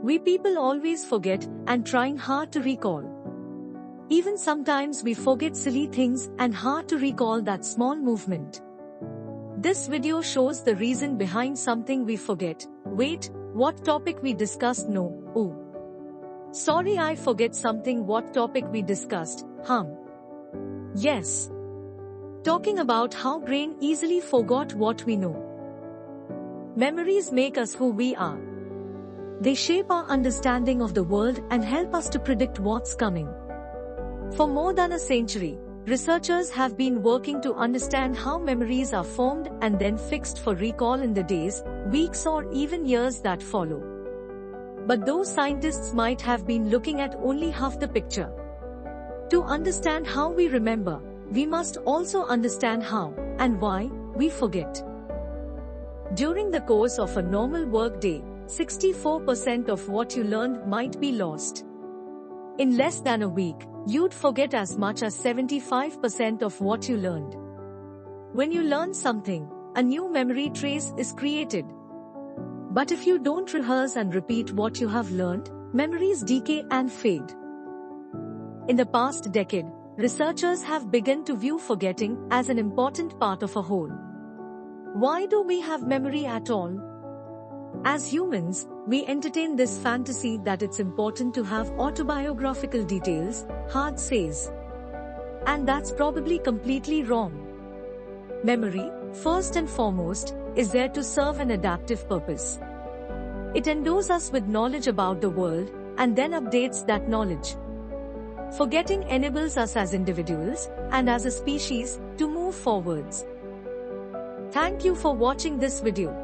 We people always forget and trying hard to recall. Even sometimes we forget silly things and hard to recall that small movement. This video shows the reason behind something we forget. Wait, what topic we discussed? No, oh. Sorry, I forget something. What topic we discussed? Yes. Talking about how brain easily forgot what we know. Memories make us who we are. They shape our understanding of the world and help us to predict what's coming. For more than a century, researchers have been working to understand how memories are formed and then fixed for recall in the days, weeks or even years that follow. But those scientists might have been looking at only half the picture. To understand how we remember, we must also understand how and why we forget. During the course of a normal work day, 64% of what you learned might be lost. In less than a week, you'd forget as much as 75% of what you learned. When you learn something, a new memory trace is created. But if you don't rehearse and repeat what you have learned, memories decay and fade. In the past decade, researchers have begun to view forgetting as an important part of a whole. Why do we have memory at all? As humans, we entertain this fantasy that it's important to have autobiographical details, Hart says. And that's probably completely wrong. Memory, first and foremost, is there to serve an adaptive purpose. It endows us with knowledge about the world, and then updates that knowledge. Forgetting enables us as individuals, and as a species, to move forwards. Thank you for watching this video.